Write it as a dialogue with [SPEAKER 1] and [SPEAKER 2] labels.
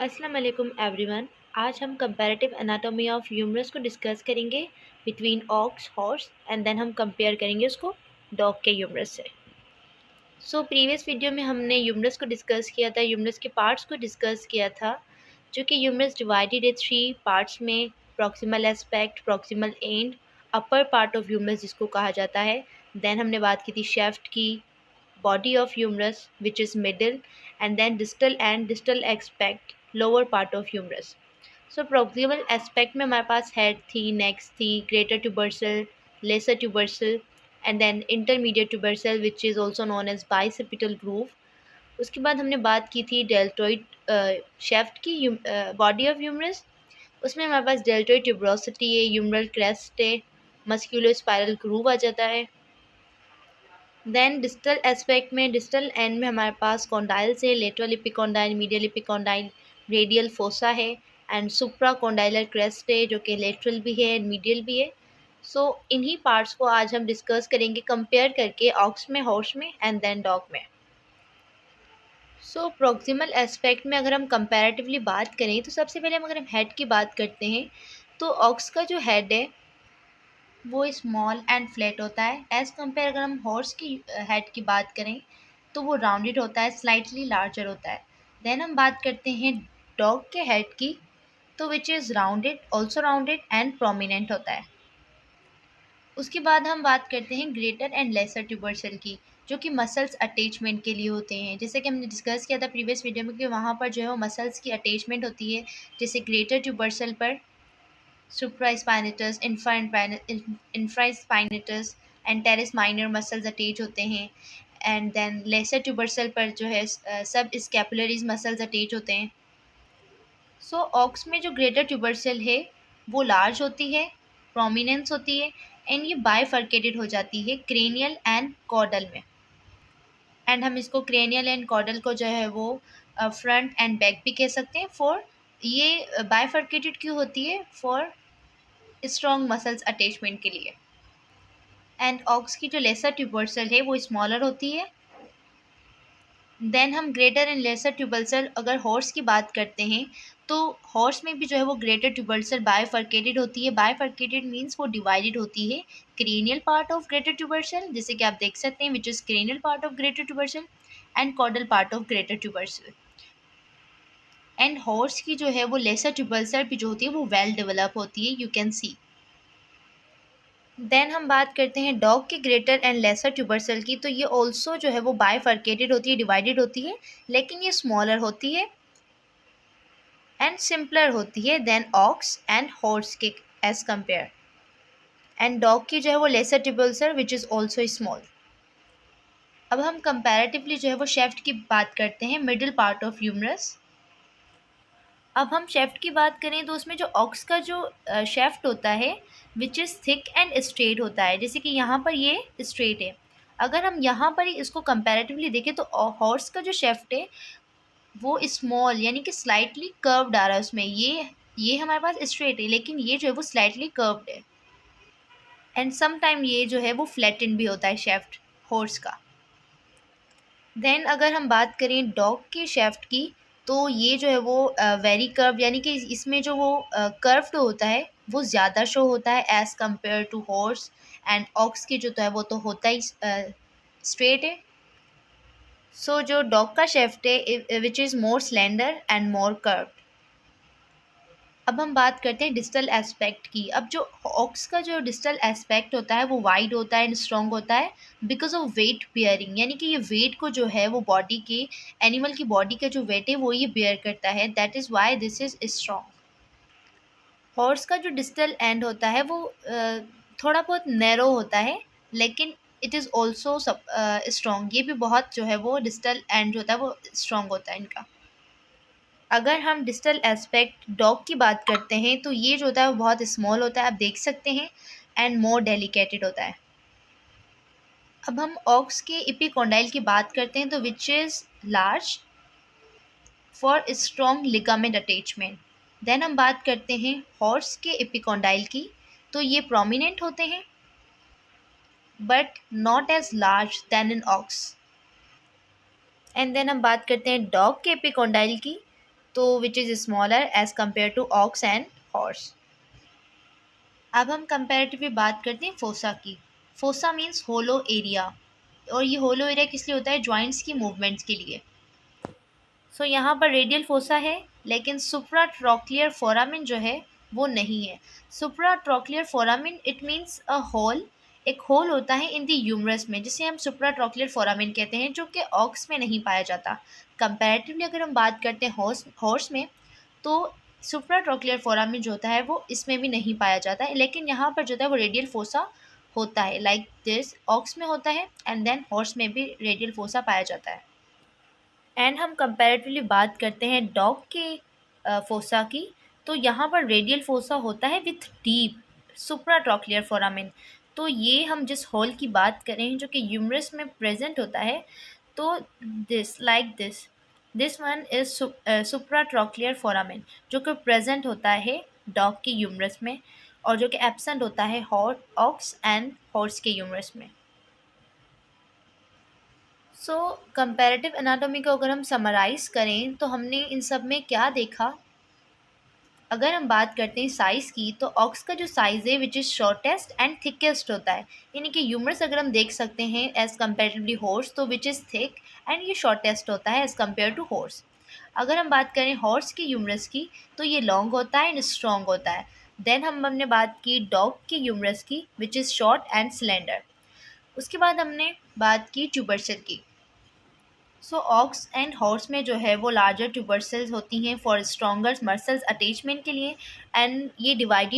[SPEAKER 1] अस्सलाम वालेकुम एवरीवन। आज हम कंपैरेटिव एनाटॉमी ऑफ ह्यूमरस को डिस्कस करेंगे between ox horse and then हम कंपेयर करेंगे उसको डॉग के ह्यूमरस से। प्रीवियस वीडियो में हमने ह्यूमरस को डिस्कस किया था, ह्यूमरस के पार्ट्स को डिस्कस किया था, जो कि ह्यूमरस डिवाइडेड है 3 पार्ट्स में: proximal aspect, proximal end, upper part of humerus जिसको कहा जाता है। देन हमने बात की थी शेफ्ट की, body of humerus which is middle, and then distal and distal aspect lower part of humerus. Proximal aspect में हमारे पास head थी, necks थी, greater tubersal, lesser tubersal, and then intermediate tubersal which is also known as bicipital groove. उसके बाद हमने बात की थी deltoid shaft की, body of humerus। उसमें हमारे पास deltoid tuberosity है, humeral crest है, musculospiral groove आ जाता है। देन डिस्टल एस्पेक्ट में, डिस्टल एंड में हमारे पास कॉन्डाइल्स है, lateral epicondyle, medial epicondyle, radial fossa है, एंड सुप्रा कॉन्डाइलर क्रेस्ट है जो कि लेटरल भी है एंड मीडियल भी है। इन्हीं पार्ट्स को आज हम डिस्कस करेंगे कंपेयर करके ऑक्स में, हॉर्स में एंड देन डॉग में। प्रॉक्सिमल एस्पेक्ट में अगर हम कंपैरेटिवली बात करें तो सबसे पहले अगर हम हेड की बात करते हैं तो ऑक्स का जो हेड है वो स्मॉल एंड फ्लैट होता है। एज़ कम्पेयर अगर हम हॉर्स की हेड की बात करें तो वो राउंडेड होता है, स्लाइटली लार्जर होता है। देन हम बात करते हैं डॉग के हेड की, तो which is rounded, also rounded and prominent होता है। उसके बाद हम बात करते हैं ग्रेटर एंड लेसर ट्यूबरसेल की, जो कि मसल्स अटैचमेंट के लिए होते हैं। जैसे कि हमने डिस्कस किया था प्रीवियस वीडियो में कि वहाँ पर जो है वो मसल्स की अटैचमेंट होती है। जैसे ग्रेटर ट्यूबरसेल पर supraspinatus, infraspinatus and teres minor muscles attach होते हैं। एंड देन लेसर ट्यूबरसेल पर जो है सब स्कैपुलरीज मसल्स अटैच होते हैं। ऑक्स में जो ग्रेटर ट्यूबरसेल है वो लार्ज होती है, प्रोमिनेंस होती है, एंड ये बाइफर्केटेड हो जाती है क्रेनियल एंड कॉर्डल में। एंड हम इसको क्रेनियल एंड कॉर्डल को जो है वो फ्रंट एंड बैक भी कह सकते हैं। ये बाइफर्केटेड क्यों होती है? फॉर स्ट्रॉन्ग मसल्स अटैचमेंट के लिए। एंड ऑक्स की जो लेसर ट्यूबरसेल है वो स्मॉलर होती है। देन हम ग्रेटर एंड लेसर ट्यूबरसेल अगर हॉर्स की बात करते हैं तो हॉर्स में भी जो है वो ग्रेटर ट्यूबरसेल बाइफर्केटेड होती है। बाइफर्केटेड मीन्स वो डिवाइडेड होती है cranial part of greater tubercle, जैसे कि आप देख सकते हैं, which is cranial part of greater tubercle, and caudal part of greater tubercle. And horse की जो है वो लेसर ट्यूबरसेल भी जो होती है वो वेल डेवलप होती है, यू कैन सी। देन हम बात करते हैं डॉग के ग्रेटर एंड लेसर ट्यूबरसेल की, तो ये ऑल्सो जो है वो बाइफर्केटेड होती है, डिवाइडेड होती है, लेकिन ये स्मॉलर होती है एंड सिंपलर होती है देन ऑक्स एंड हॉर्स के एज कंपेयर। एंड डॉग की जो है वो lesser tubercle which is also small. अब हम कंपैरेटिवली जो है वो शेफ्ट की बात करते हैं, मिडिल पार्ट ऑफ ह्यूमरस। अब हम शेफ्ट की बात करें तो उसमें जो ऑक्स का जो शेफ्ट होता है which is thick and straight होता है, जैसे कि यहाँ पर ये स्ट्रेट है। अगर हम यहाँ पर ही इसको कंपैरेटिवली देखें तो हॉर्स का जो शेफ्ट है वो स्मॉल यानी कि स्लाइटली कर्व्ड आ रहा है उसमें। ये हमारे पास स्ट्रेट है, लेकिन ये जो है वो स्लाइटली कर्व्ड है। एंड सम टाइम ये जो है वो फ्लैटेंड भी होता है शेफ्ट हॉर्स का। देन अगर हम बात करें डॉग के शेफ्ट की, तो ये जो है वो वेरी कर्व यानी कि इसमें जो वो कर्व्ड होता है वो ज़्यादा शो होता है as compare to horse. And ox की जो तो है वो तो होता ही स्ट्रेट है। जो डॉग का शेफ्ट है which is more slender and more curve. अब हम बात करते हैं डिस्टल एस्पेक्ट की। अब जो ऑक्स का जो डिस्टल एस्पेक्ट होता है वो वाइड होता है एंड स्ट्रॉन्ग होता है बिकॉज ऑफ वेट बियरिंग, यानी कि ये वेट को जो है वो बॉडी के, एनिमल की बॉडी का जो वेट है वो ये बियर करता है, that is why this is strong. Horse का जो डिस्टल एंड होता है वो थोड़ा बहुत नैरो होता है, लेकिन इट इज़ ऑल्सो स्ट्रॉन्ग। ये भी बहुत जो है वो डिस्टल एंड होता है वो स्ट्रॉन्ग होता है इनका। अगर हम डिस्टल एस्पेक्ट डॉग की बात करते हैं तो ये जो होता है वो बहुत स्मॉल होता है, आप देख सकते हैं, एंड मोर डेलिकेटेड होता है। अब हम ऑक्स के एपिकॉन्डाइल की बात करते हैं तो which is large for strong ligament attachment. Then हम बात करते हैं हॉर्स के एपिकॉन्डाइल की, तो ये प्रोमिनेंट होते हैं but not as large than in ox. And then हम बात करते हैं डॉग के एपिकॉन्डाइल की, तो which is smaller as compare to ox and horse. अब हम कंपैरेटिवली बात करते हैं फोसा की। फोसा मीन्स होलो एरिया, और ये होलो एरिया किस लिए होता है? जॉइंट्स की मूवमेंट्स के लिए। सो यहाँ पर रेडियल फोसा है, लेकिन सुप्राट्रॉक्लियर फोरामिन जो है वो नहीं है। Supratrochlear foramen it means a hole, एक होल होता है इन द ह्यूमरस में, जिसे हम सुप्राट्रॉक्लियर फोरामिन कहते हैं, जो कि ऑक्स में नहीं पाया जाता। कंपैरेटिवली अगर हम बात करते हैं हॉर्स में, तो सुप्राट्रॉक्लियर फोरामिन जो होता है वो इसमें भी नहीं पाया जाता है, लेकिन यहाँ पर जो होता है वो रेडियल फोसा होता है, लाइक दिस ऑक्स में होता है, एंड देन हॉर्स में भी रेडियल फोसा पाया जाता है। एंड हम कंपैरेटिवली बात करते हैं डॉग के फोसा की, तो यहाँ पर रेडियल फोसा होता है विथ डीप सुप्राट्रॉक्लियर फोरामिन। तो ये हम जिस होल की बात करें जो कि ह्यूमरस में प्रेजेंट होता है, तो दिस वन इज सुप्राट्रॉक्लियर फोरामिन, जो कि प्रेजेंट होता है डॉग के ह्यूमरस में, और जो कि एब्सेंट होता है ऑक्स एंड हॉर्स के ह्यूमरस में। सो कंपैरेटिव एनाटॉमी को अगर हम समराइज़ करें तो हमने इन सब में क्या देखा? अगर हम बात करते हैं साइज़ की, तो ऑक्स का जो साइज़ है which is shortest and thickest होता है, यानी कि ह्यूमरस अगर हम देख सकते हैं एज़ कम्पेरेटिवली हॉर्स, तो विच इज़ थिक एंड ये शॉर्टेस्ट होता है एज़ कम्पेयर टू हॉर्स। अगर हम बात करें हॉर्स के ह्यूमरस की, तो ये लॉन्ग होता है एंड स्ट्रॉन्ग होता है। देन हमने बात की डॉग के ह्यूमरस की, which is short and slender. उसके बाद हमने बात की ट्यूबरसल की। सो ऑक्स एंड हॉर्स में जो है वो लार्जर ट्यूबरसेल्स होती हैं फॉर स्ट्रॉन्गर मसल्स अटैचमेंट के लिए, एंड ये डिवाइडेड